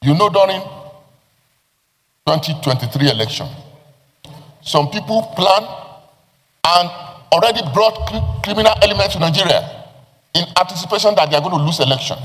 You know, during 2023 election, some people plan and already brought criminal elements to Nigeria in anticipation that they are going to lose election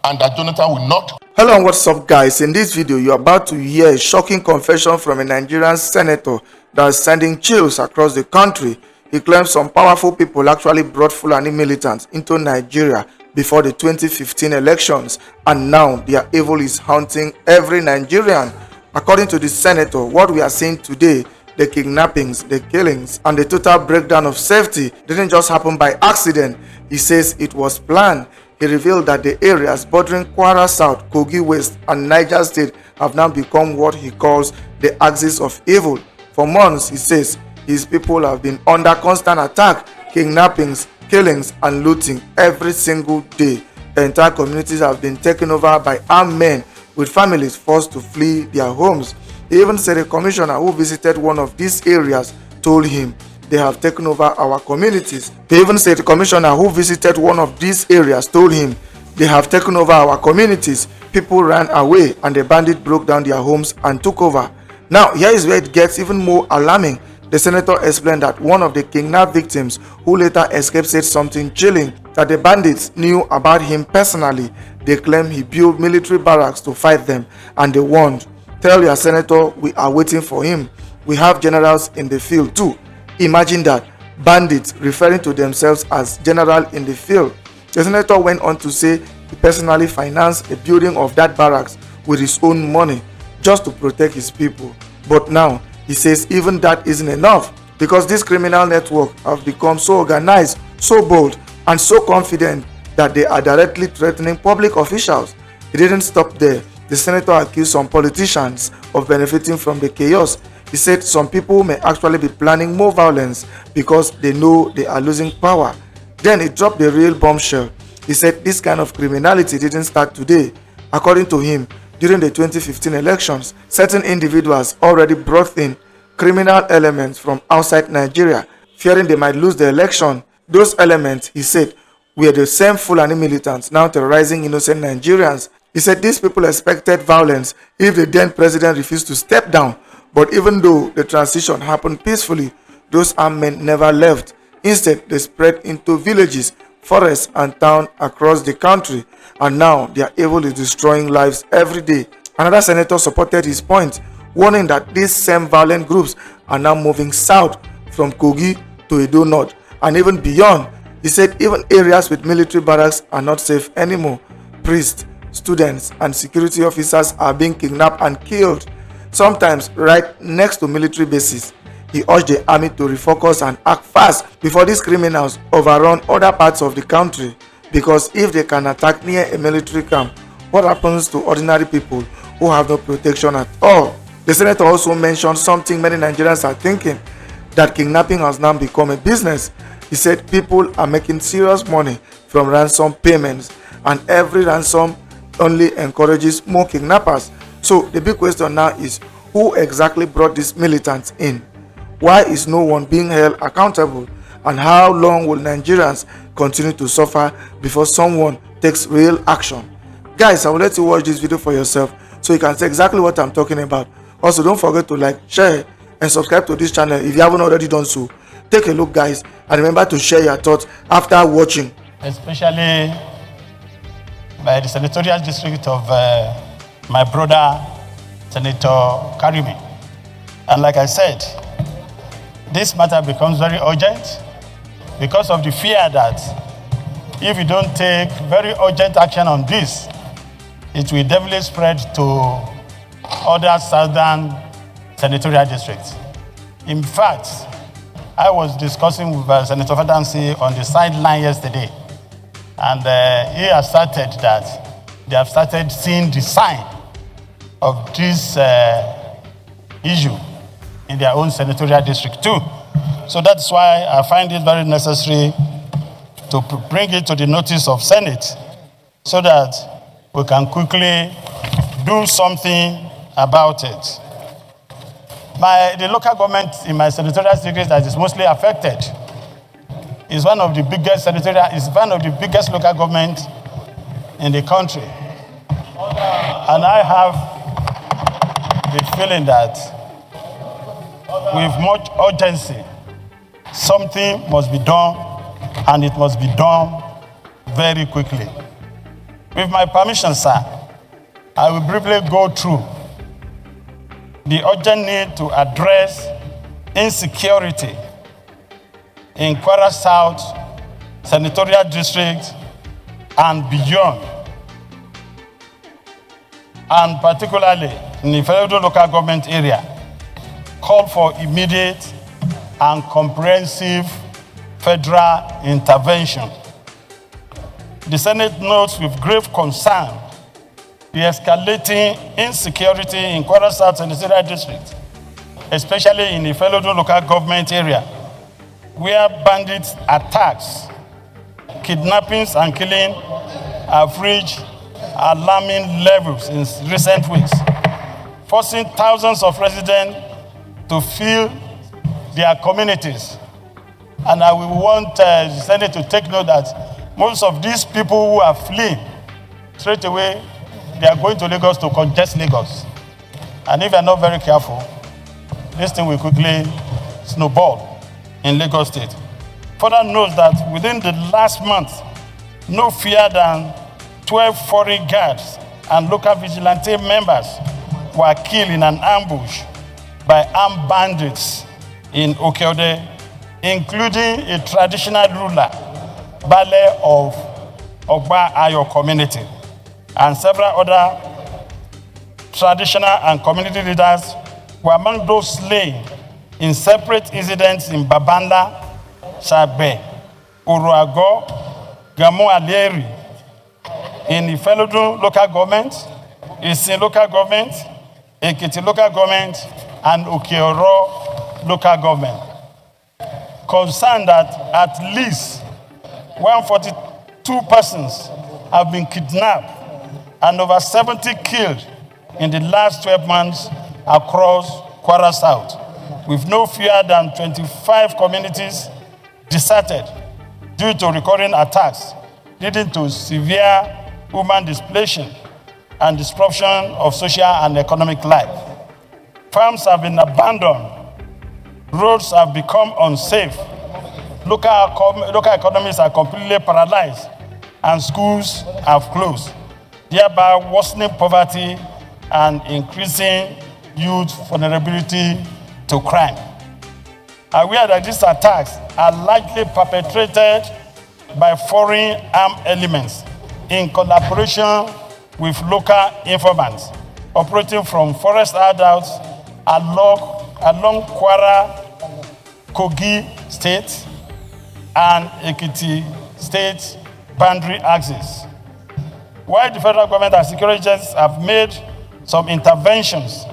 and that Jonathan will not. Hello and what's up, guys? In this video, you're about to hear a shocking confession from a Nigerian senator that is sending chills across the country. He claims some powerful people actually brought Fulani militants into Nigeria before the 2015 elections, and now their evil is haunting every Nigerian. According to the senator, what we are seeing today, the kidnappings, the killings, and the total breakdown of safety didn't just happen by accident. He says it was planned. He revealed that the areas bordering Kwara South, Kogi West, and Niger State have now become what he calls the axis of evil. For months, he says, his people have been under constant attack, kidnappings, killings, and looting every single day. The entire communities have been taken over by armed men, with families forced to flee their homes. He even said a commissioner who visited one of these areas told him, "They have taken over our communities." He even said the commissioner who visited one of these areas told him, "They have taken over our communities." People ran away and the bandits broke down their homes and took over. Now, here is where it gets even more alarming. The senator explained that one of the kidnapped victims who later escaped said something chilling, that the bandits knew about him personally. They claim he built military barracks to fight them, and they warned, "Tell your senator we are waiting for him. We have generals in the field too." Imagine that, bandits referring to themselves as general in the field. The senator went on to say he personally financed the building of that barracks with his own money just to protect his people. But now, he says even that isn't enough, because this criminal network have become so organized, so bold, and so confident that they are directly threatening public officials. He didn't stop there. The senator accused some politicians of benefiting from the chaos. He said some people may actually be planning more violence because they know they are losing power. Then he dropped the real bombshell. He said this kind of criminality didn't start today. According to him, during the 2015 elections, certain individuals already brought in criminal elements from outside Nigeria, fearing they might lose the election. Those elements, he said, were the same Fulani militants now terrorizing innocent Nigerians. He said these people expected violence if the then president refused to step down. But even though the transition happened peacefully, those armed men never left. Instead, they spread into villages, forests, and towns across the country. And now, their evil is destroying lives every day. Another senator supported his point, warning that these same violent groups are now moving south from Kogi to Edo North and even beyond. He said even areas with military barracks are not safe anymore. Priests, students, and security officers are being kidnapped and killed, sometimes right next to military bases. He urged the army to refocus and act fast before these criminals overrun other parts of the country, because if they can attack near a military camp, what happens to ordinary people who have no protection at all? The senator also mentioned something many Nigerians are thinking, that kidnapping has now become a business. He said people are making serious money from ransom payments, and every ransom only encourages more kidnappers. So the big question now is, who exactly brought these militants in? Why is no one being held accountable? And how long will Nigerians continue to suffer before someone takes real action? Guys, I will let you watch this video for yourself so you can see exactly what I'm talking about. Also, don't forget to like, share, and subscribe to this channel if you haven't already done so. Take a look, guys, and remember to share your thoughts after watching. Especially by the senatorial district of my brother, Senator Karimi. And like I said, this matter becomes very urgent because of the fear that if you don't take very urgent action on this, it will definitely spread to other southern senatorial districts. In fact, I was discussing with Senator Fadansi on the sideline yesterday, and he has started that they have started seeing the sign of this issue in their own senatorial district too. So that's why I find it very necessary to bring it to the notice of Senate so that we can quickly do something about it. The local government in my senatorial district that is mostly affected is one of the biggest local government in the country. And I have the feeling that with much urgency, something must be done, and it must be done very quickly. With my permission, sir, I will briefly go through the urgent need to address insecurity in Kwara South Senatorial District and beyond, and particularly in the federal local government area, call for immediate and comprehensive federal intervention. The Senate notes with grave concern the escalating insecurity in Kwara South Senatorial District, especially in the federal local government area, where bandits' attacks, kidnappings, and killing have reached alarming levels in recent weeks, forcing thousands of residents to flee their communities. And I will want the Senate to take note that most of these people who are fleeing, straight away, they are going to Lagos to congest Lagos. And if you are not very careful, this thing will quickly snowball in Lagos State. Further notes that within the last month, no fewer than 12 foreign guards and local vigilante members were killed in an ambush by armed bandits in Okeode, including a traditional ruler, Bale of Ogba Ayo community, and several other traditional and community leaders were among those slain in separate incidents in Babanda, Sabe, Uruago, Gamu Aleri, in Ifelodun local government, Isin local government, Ekiti local government, and Okeoro local government. Concerned that at least 142 persons have been kidnapped and over 70 killed in the last 12 months across Kwara South, with no fewer than 25 communities deserted due to recurring attacks, leading to severe human displacement and disruption of social and economic life. Farms have been abandoned, roads have become unsafe, local economies are completely paralyzed, and schools have closed, thereby worsening poverty and increasing youth vulnerability to crime. Aware that these attacks are likely perpetrated by foreign armed elements in collaboration with local informants operating from forest adults along Kwara, Kogi State, and Ekiti State boundary axis. While the federal government and security agencies have made some interventions,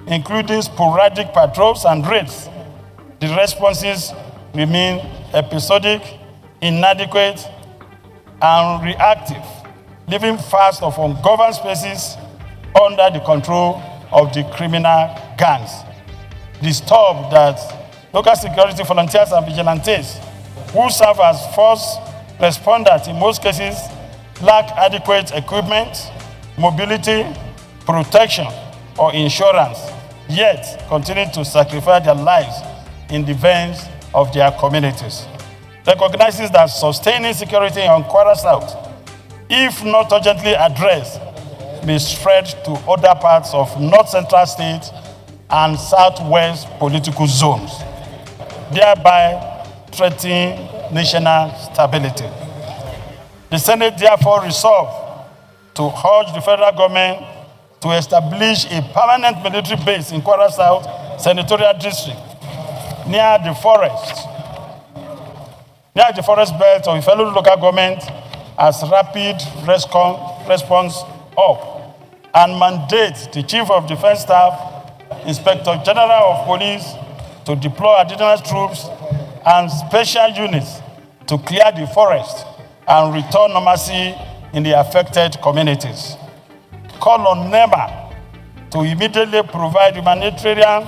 including sporadic patrols and raids, the responses remain episodic, inadequate, and reactive, leaving vast of ungoverned spaces under the control of the criminal gangs. Disturbed that local security volunteers and vigilantes who serve as first responders in most cases lack adequate equipment, mobility, protection, or insurance, yet continue to sacrifice their lives in defense of their communities. Recognizes that sustaining security on Kwara South, if not urgently addressed, may spread to other parts of North Central State and Southwest political zones, thereby threatening national stability. The Senate therefore resolved to urge the federal government to establish a permanent military base in Kwara South Senatorial District near the forest belt of fellow local government as rapid response up, and mandate the Chief of Defense Staff, Inspector General of Police to deploy additional troops and special units to clear the forest and restore normalcy in the affected communities. Call on NEMA to immediately provide humanitarian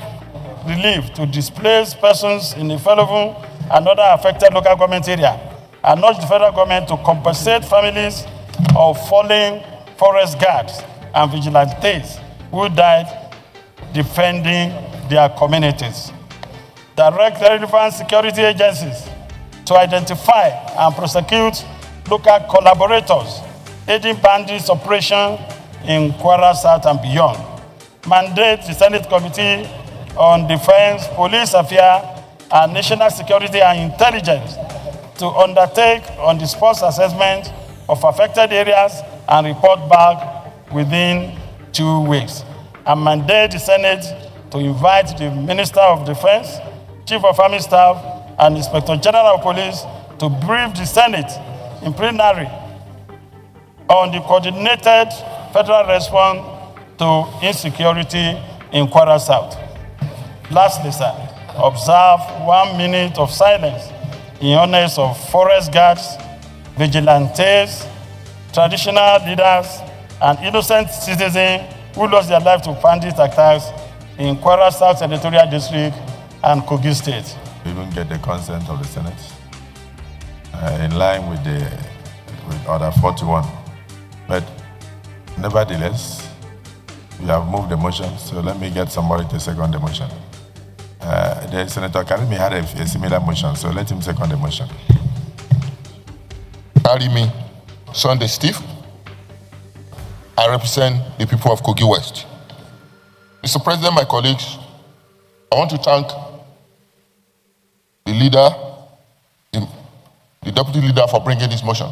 relief to displaced persons in the Ifelodun and other affected local government area, and urge the federal government to compensate families of fallen forest guards and vigilantes who died defending their communities. Direct relevant security agencies to identify and prosecute local collaborators aiding bandits' operation in Kwara South and beyond. Mandate the Senate Committee on Defense, Police Affairs, and National Security and Intelligence to undertake on-the-spot assessment of affected areas and report back within 2 weeks. And mandate the Senate to invite the Minister of Defense, Chief of Army Staff, and Inspector General of Police to brief the Senate in plenary on the coordinated federal response to insecurity in Kwara South. Lastly, sir, observe 1 minute of silence in honor of forest guards, vigilantes, traditional leaders, and innocent citizens who lost their life to bandit attacks in Kwara South Senatorial District and Kogi State. We even get the consent of the Senate in line with Order 41. But nevertheless, we have moved the motion, so let me get somebody to second the motion. The Senator Karimi had a similar motion, so let him second the motion. Karimi Sunday Steve. I represent the people of Kogi West. Mr. President, my colleagues, I want to thank the leader, the deputy leader for bringing this motion.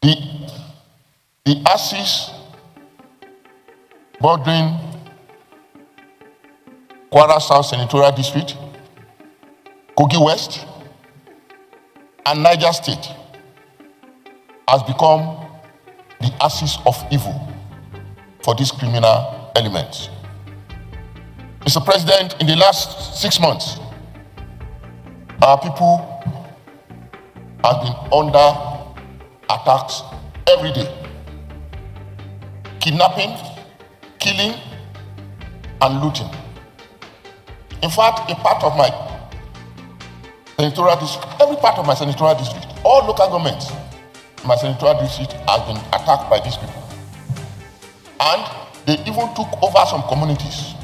The axis bordering Kwara South Senatorial District, Kogi West, and Niger State has become the axis of evil for these criminal elements. Mr. President, in the last 6 months, our people have been under attacks every day. Kidnapping, killing, and looting. In fact, a part of my senatorial district, every part of my senatorial district, all local governments in my senatorial district have been attacked by these people. And they even took over some communities.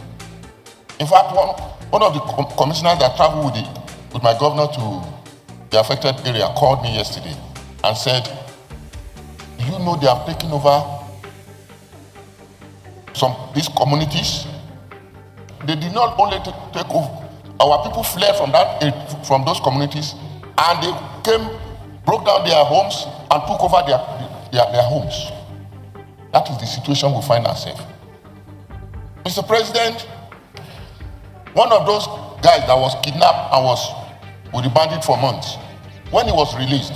In fact, one of the commissioners that traveled with my governor to the affected area called me yesterday and said, "Do you know they have taken over these communities?" They did not only take over, our people fled from those communities, and they came, broke down their homes and took over their homes. That is the situation we find ourselves. Mr. President, one of those guys that was kidnapped and was with the bandit for months, when he was released,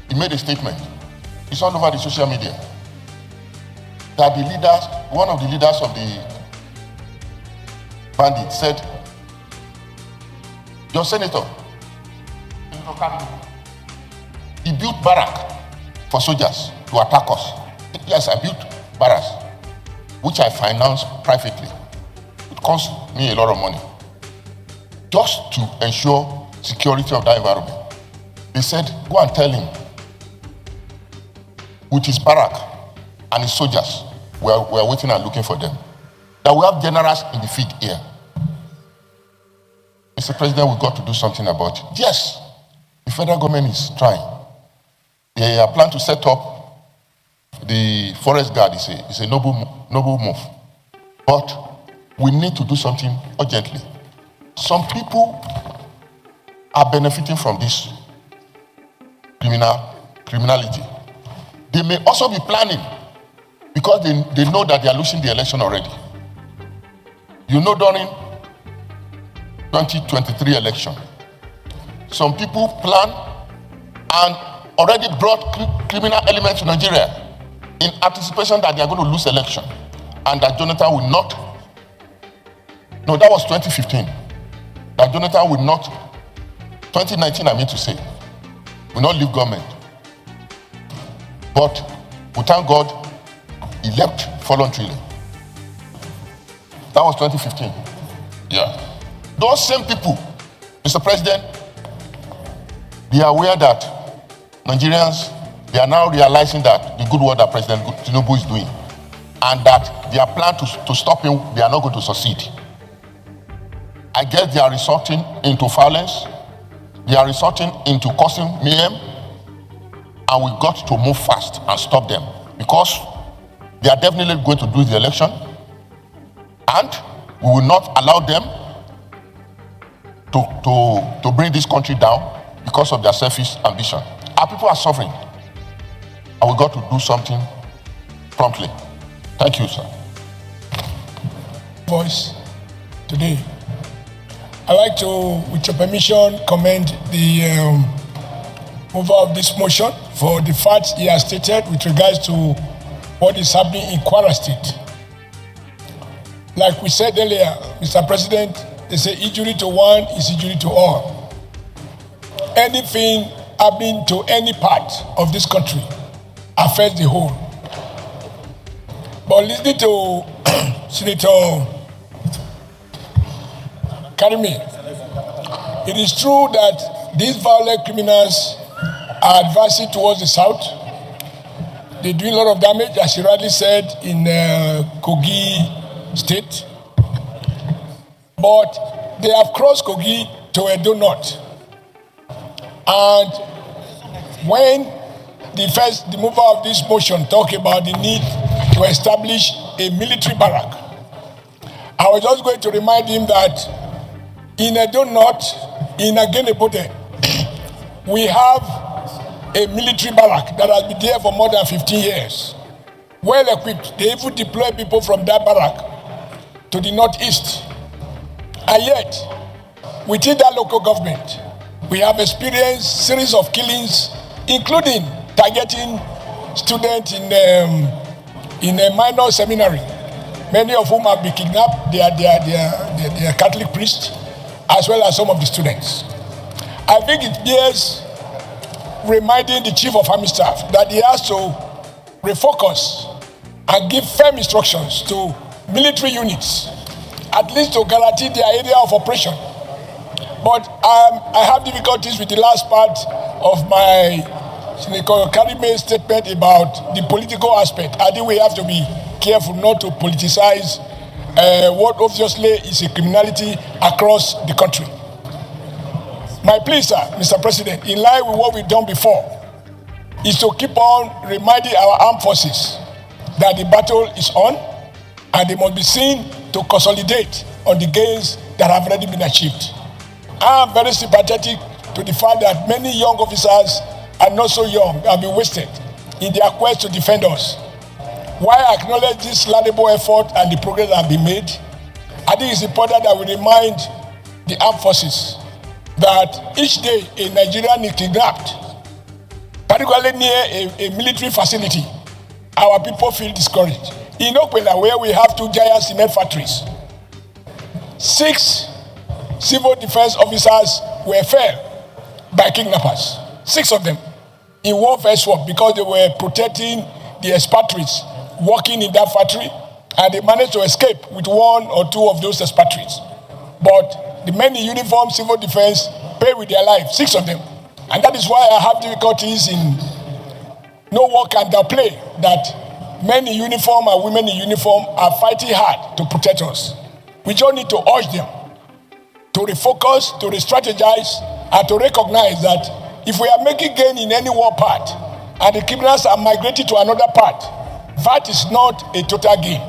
he made a statement. It's all over the social media. That the leaders, one of the leaders of the bandits said, "Your senator, he built barrack for soldiers to attack us." Yes, I built barracks, which I financed privately. It cost me a lot of money, just to ensure security of that environment. They said, "Go and tell him with his barrack and his soldiers, we are waiting and looking for them, that we have generals in the field here." Mr. President, we've got to do something about it. Yes, the federal government is trying. They are planning to set up the forest guard. It's a noble move. But we need to do something urgently. Some people are benefiting from this criminality. They may also be planning because they know that they are losing the election already. You know, during 2023 election, some people plan and already brought criminal elements to Nigeria in anticipation that they are going to lose election and that Jonathan will not. No, that was 2015. That Jonathan will not, 2019 I mean to say, will not leave government. But we thank God he left voluntarily. That was 2015. Yeah. Those same people, Mr. President, they are aware that Nigerians they are now realizing that the good work that President Tinubu is doing, and that their plan to stop him, they are not going to succeed. I guess they are resorting into violence, they are resorting into causing mayhem, and we got to move fast and stop them, because they are definitely going to do the election, and we will not allow them to bring this country down because of their selfish ambition. Our people are suffering, and we got to do something promptly. Thank you, sir. Voice today. I'd like to, with your permission, commend the mover of this motion for the facts he has stated with regards to what is happening in Kwara State. Like we said earlier, Mr. President, they say injury to one is injury to all. Anything happening to any part of this country affects the whole. But listening to Senator Karimi, it is true that these violent criminals are advancing towards the south. They're doing a lot of damage, as you rightly said, in Kogi State. But they have crossed Kogi to Edo North. And when the mover of this motion talk about the need to establish a military barrack, I was just going to remind him that in Edo North, in Agenebote, we have a military barrack that has been there for more than 15 years. Well equipped. They even deploy people from that barrack to the northeast. And yet, within that local government, we have experienced series of killings, including targeting students in a minor seminary, many of whom have been kidnapped. They are Catholic priests, as well as some of the students. I think it bears reminding the Chief of Army Staff that he has to refocus and give firm instructions to military units, at least to guarantee their area of operation. But I have difficulties with the last part of my Senator Karime's statement about the political aspect. I think we have to be careful not to politicize what obviously is a criminality across the country. My plea, sir, Mr. President, in line with what we've done before, is to keep on reminding our armed forces that the battle is on, and they must be seen to consolidate on the gains that have already been achieved. I am very sympathetic to the fact that many young officers are not so young, have been wasted in their quest to defend us. While I acknowledge this laudable effort and the progress that have been made, I think it's important that we remind the armed forces that each day a Nigerian is kidnapped, particularly near a military facility. Our people feel discouraged. In Okwela, where we have 2 giant cement factories, 6 civil defense officers were felled by kidnappers. 6 of them in one fell swoop because they were protecting the expatriates working in that factory, and they managed to escape with 1 or 2 of those expatriates. But the men in uniform, civil defense, pay with their life, 6 of them. And that is why I have difficulties in no one can downplay that men in uniform and women in uniform are fighting hard to protect us. We just need to urge them to refocus, to re-strategize, and to recognize that if we are making gain in any one part and the criminals are migrating to another part, that is not a total gain.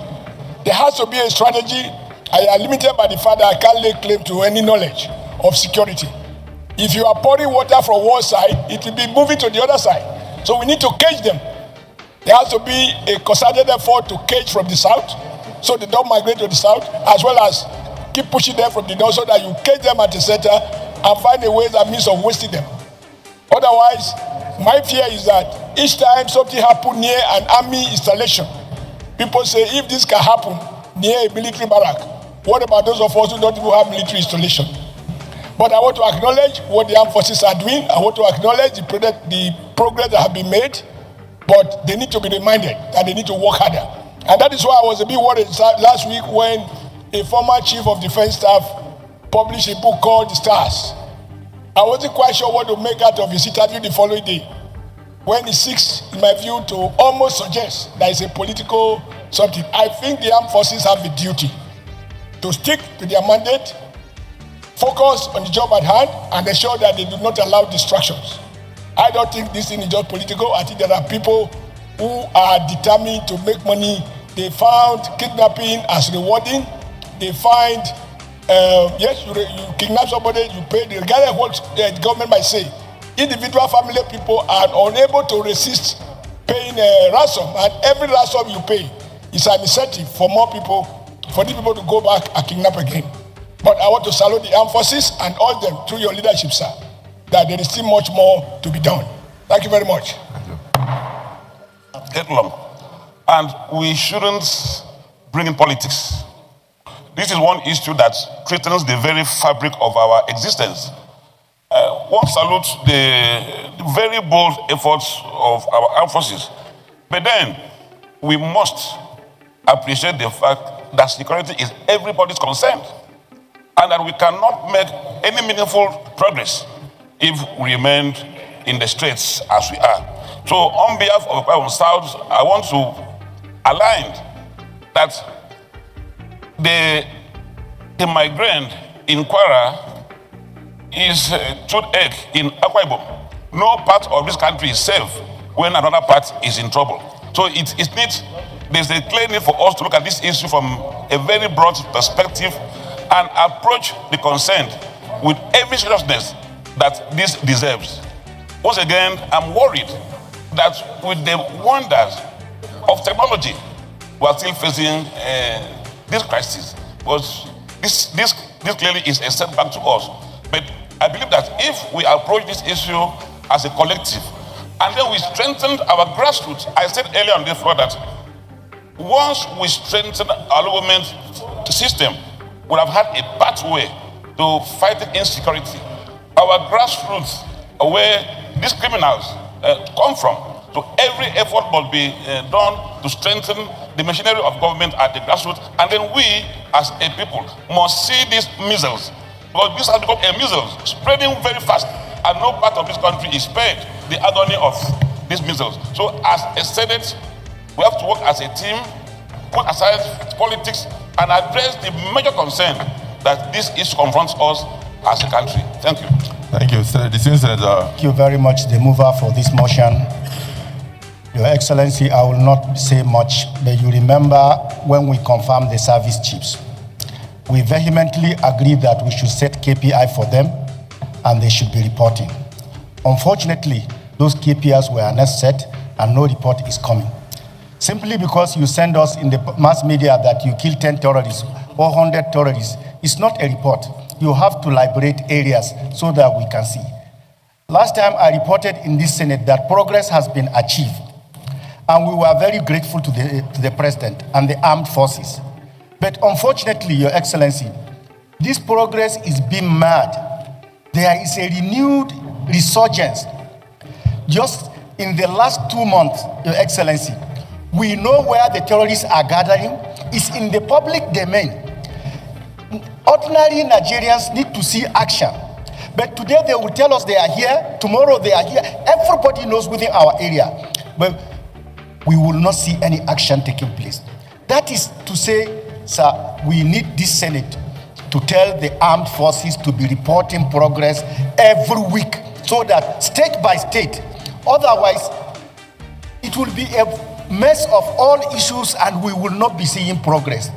There has to be a strategy. I am limited by the fact that I can't lay claim to any knowledge of security. If you are pouring water from one side, it will be moving to the other side. So we need to cage them. There has to be a concerted effort to cage from the south, so they don't migrate to the south, as well as keep pushing them from the north so that you cage them at the center and find a way and means of wasting them. Otherwise, my fear is that each time something happens near an army installation, people say, if this can happen near a military barrack, what about those of us who don't even have military installation? But I want to acknowledge what the armed forces are doing. I want to acknowledge the progress that have been made, but they need to be reminded that they need to work harder. And that is why I was a bit worried last week when a former chief of defense staff published a book called The Stars. I wasn't quite sure what to make out of his interview the following day. when he seeks, in my view, to almost suggest there is a political something. I think the armed forces have a duty to stick to their mandate, focus on the job at hand, and ensure that they do not allow distractions. I don't think this thing is just political. I think there are people who are determined to make money. They found kidnapping as rewarding. They find, yes, you kidnap somebody, you pay, regardless of what the government might say. Individual family people are unable to resist paying a ransom, and every ransom you pay is an incentive for more people, for these people to go back and kidnap again. But I want to salute the armed forces and all them through your leadership, sir, that there is still much more to be done. Thank you very much. Get long. And we shouldn't bring in politics. This is one issue that threatens the very fabric of our existence. One salutes the very bold efforts of our armed forces. But then, we must appreciate the fact that security is everybody's concern, and that we cannot make any meaningful progress if we remain in the straits as we are. So on behalf of our South, I want to align that the migrant in Kwara is toothache in Akwa Ibom. No part of this country is safe when another part is in trouble. So there's a clear need for us to look at this issue from a very broad perspective and approach the concern with every seriousness that this deserves. Once again, I'm worried that with the wonders of technology, we are still facing this crisis. Because this clearly is a setback to us. But I believe that if we approach this issue as a collective, and then we strengthen our grassroots, I said earlier on this floor that once we strengthen our government system, we have had a pathway to fighting insecurity. Our grassroots, where these criminals come from, so every effort must be done to strengthen the machinery of government at the grassroots, and then we, as a people, must see these measles, because this has become a measles spreading very fast, and no part of this country is spared the agony of these measles. So, as a Senate, we have to work as a team, put aside politics, and address the major concern that this issue confronts us as a country. Thank you. Thank you, Senator. Thank you very much, the mover, for this motion. Your Excellency, I will not say much, but you remember when we confirmed the service chiefs, we vehemently agreed that we should set KPI for them and they should be reporting. Unfortunately, those KPIs were not set and no report is coming. Simply because you send us in the mass media that you killed 10 terrorists or 100 terrorists, it's not a report. You have to liberate areas so that we can see. Last time I reported in this Senate that progress has been achieved. And we were very grateful to the President and the armed forces. But unfortunately, Your Excellency, this progress is being marred. There is a renewed resurgence. Just in the last 2 months, Your Excellency, we know where the terrorists are gathering. It's in the public domain. Ordinary Nigerians need to see action. But today they will tell us they are here, tomorrow they are here. Everybody knows within our area. But we will not see any action taking place. That is to say, sir, we need this Senate to tell the armed forces to be reporting progress every week so that state by state, otherwise it will be a mess of all issues and we will not be seeing progress.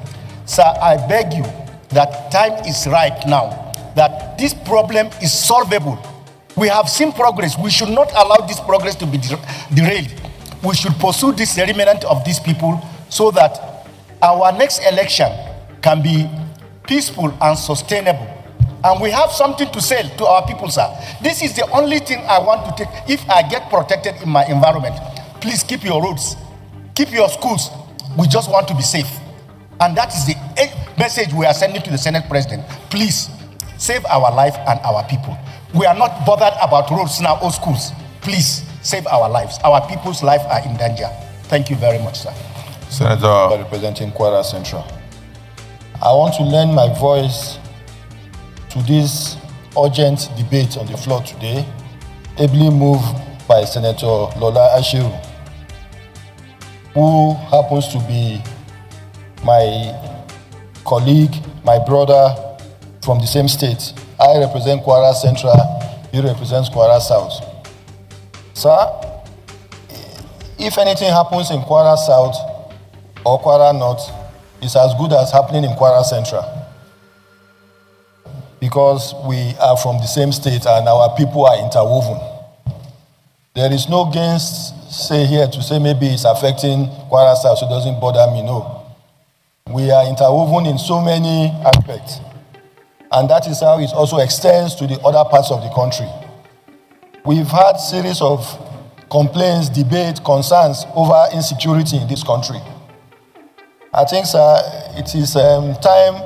Sir, I beg you that time is right now, that this problem is solvable. We have seen progress. We should not allow this progress to be derailed. We should pursue this remnant of these people so that our next election can be peaceful and sustainable. And we have something to say to our people, sir. This is the only thing I want to take. If I get protected in my environment, please keep your roads, keep your schools. We just want to be safe. And that is the message we are sending to the Senate President. Please save our life and our people. We are not bothered about roads now or schools. Please save our lives. Our people's lives are in danger. Thank you very much, sir. Senator, representing Kwara Central. I want to lend my voice to this urgent debate on the floor today, ably moved by Senator Lola Ashiru, who happens to be my colleague, my brother from the same state. I represent Kwara Central, he represents Kwara South. Sir, if anything happens in Kwara South or Kwara North, it's as good as happening in Kwara Central, because we are from the same state and our people are interwoven. There is no gainsay here to say maybe it's affecting Kwara South, so it doesn't bother me. No. We are interwoven in so many aspects. And that is how it also extends to the other parts of the country. We've had series of complaints, debate, concerns over insecurity in this country. I think, sir, it is time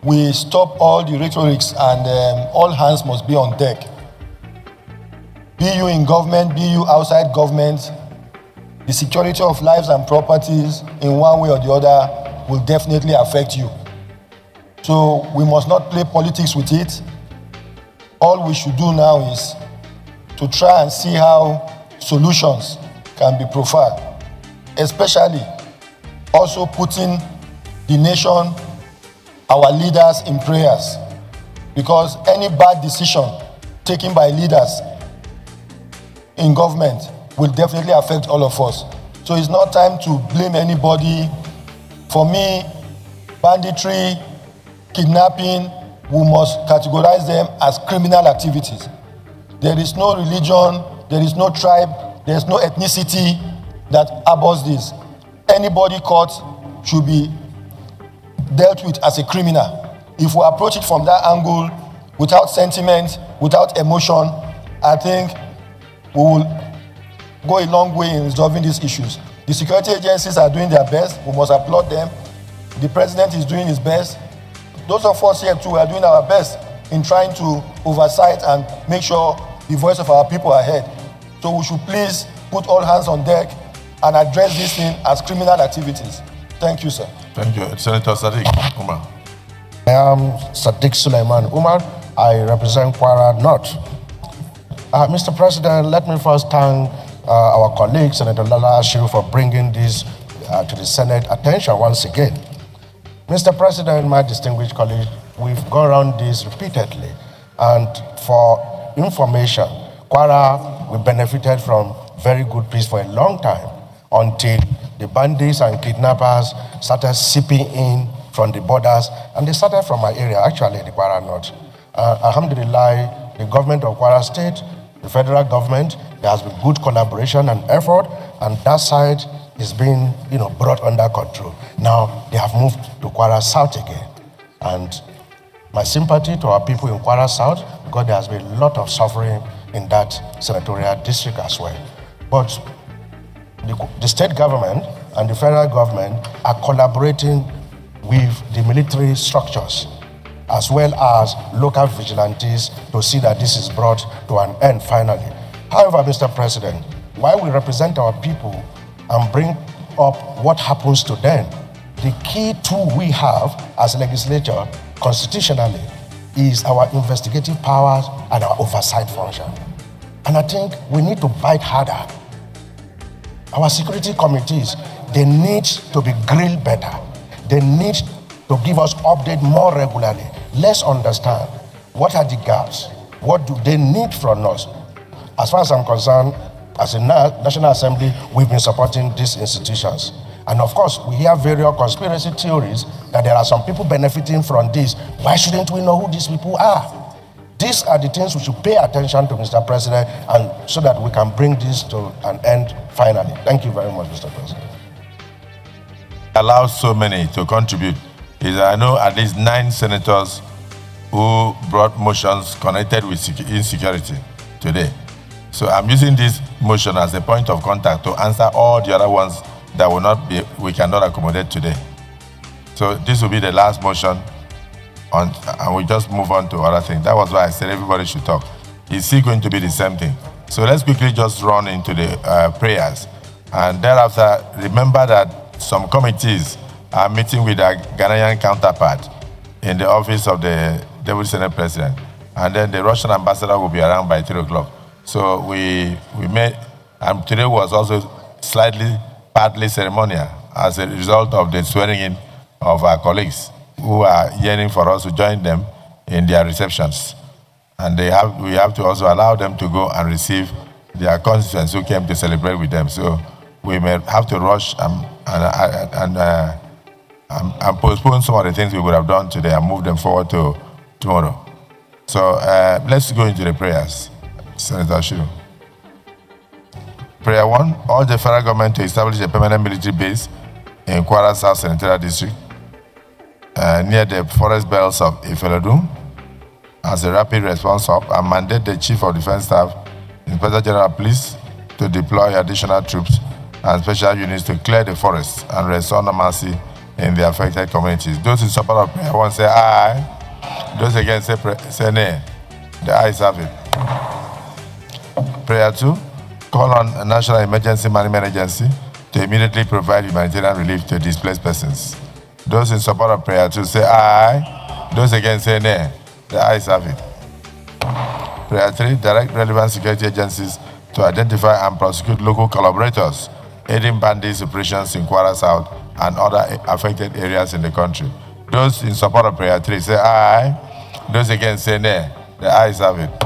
we stop all the rhetorics and all hands must be on deck. Be you in government, be you outside government, the security of lives and properties in one way or the other will definitely affect you. So we must not play politics with it. All we should do now is to try and see how solutions can be profiled, especially also putting the nation, our leaders in prayers, because any bad decision taken by leaders in government will definitely affect all of us. So it's not time to blame anybody. For me, banditry, kidnapping, we must categorize them as criminal activities. There is no religion, there is no tribe, there is no ethnicity that abhors this. Anybody caught should be dealt with as a criminal. If we approach it from that angle, without sentiment, without emotion, I think we will go a long way in resolving these issues. The security agencies are doing their best. We must applaud them. The president is doing his best. Those of us here too are doing our best in trying to oversight and make sure the voice of our people are heard. So we should please put all hands on deck and address this thing as criminal activities. Thank you, sir. Thank you. Senator Sadiq Umar. I am Sadiq Suleiman Umar. I represent Kwara North. Mr. President, let me first thank our colleague, Senator Lola Ashiru, for bringing this to the Senate attention once again. Mr. President, my distinguished colleague, we've gone around this repeatedly. And for information, Kwara, we benefited from very good peace for a long time until the bandits and kidnappers started seeping in from the borders, and they started from my area, actually, the Kwara North. Alhamdulillah, the government of Kwara State, the federal government, there has been good collaboration and effort, and that side is being, brought under control. Now they have moved to Kwara South again, and my sympathy to our people in Kwara South, because there has been a lot of suffering in that senatorial district as well. But the state government and the federal government are collaborating with the military structures as well as local vigilantes to see that this is brought to an end finally. However, Mr. President, while we represent our people and bring up what happens to them, the key tool we have as a legislature constitutionally is our investigative powers and our oversight function. And I think we need to bite harder. Our security committees, they need to be grilled better. They need to give us updates more regularly. Let's understand what are the gaps, what do they need from us. As far as I'm concerned, as a National Assembly, we've been supporting these institutions. And of course, we hear various conspiracy theories that there are some people benefiting from this. Why shouldn't we know who these people are? These are the things we should pay attention to, Mr. President, and so that we can bring this to an end finally. Thank you very much, Mr. President. Allows so many to contribute. I know at least 9 senators who brought motions connected with insecurity today. So I'm using this motion as a point of contact to answer all the other ones that we cannot accommodate today. So this will be the last motion, and we just move on to other things. That was why I said everybody should talk. It's still going to be the same thing. So let's quickly just run into the prayers. And thereafter, remember that some committees are meeting with their Ghanaian counterpart in the office of the Deputy Senate President. And then the Russian ambassador will be around by 3 o'clock. So we made, and today was also partly ceremonial as a result of the swearing in of our colleagues who are yearning for us to join them in their receptions. And we have to also allow them to go and receive their constituents who came to celebrate with them. So we may have to rush and postpone some of the things we would have done today and move them forward to tomorrow. So let's go into the prayers. Senator Shiru. Prayer 1, urge the federal government to establish a permanent military base in Kwara South Senatorial District near the forest belts of Ifelodun as a rapid response hub, and mandate the Chief of Defense Staff, Inspector General of Police, to deploy additional troops and special units to clear the forests and restore normalcy in the affected communities. Those in support of prayer 1 say aye. Those against say nay. The ayes have it. Prayer 2, call on a National Emergency Management Agency to immediately provide humanitarian relief to displaced persons. Those in support of prayer 2 say aye. Those against say nay. The ayes have it. Prayer 3, direct relevant security agencies to identify and prosecute local collaborators aiding bandits operations in Kwara South and other affected areas in the country. Those in support of prayer 3 say aye. Those against say nay. The ayes have it.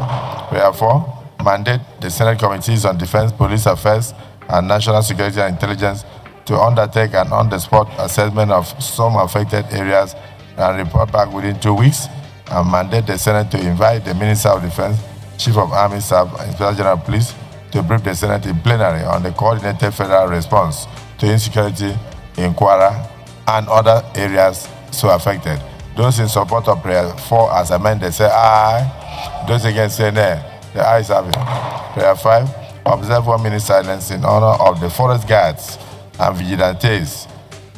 Prayer 4, mandate the Senate Committees on Defense, Police Affairs, and National Security and Intelligence to undertake an on-the-spot assessment of some affected areas and report back within 2 weeks, and mandate the Senate to invite the Minister of Defense, Chief of Army Staff, and Inspector General of Police to brief the Senate in plenary on the coordinated federal response to insecurity in Kwara and other areas so affected. Those in support of prayer 4 as amended say aye. Those against say nay. The ayes have it. Prayer 5, observe 1 minute silence in honor of the forest guards and vigilantes,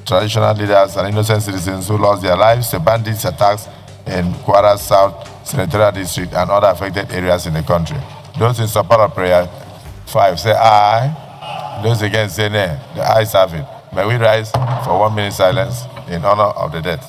traditional leaders and innocent citizens who lost their lives to bandits' attacks in Kwara South Senatorial District and other affected areas in the country. Those in support of prayer 5 say aye. Those against say nay. The ayes have it. May we rise for 1 minute silence in honor of the dead.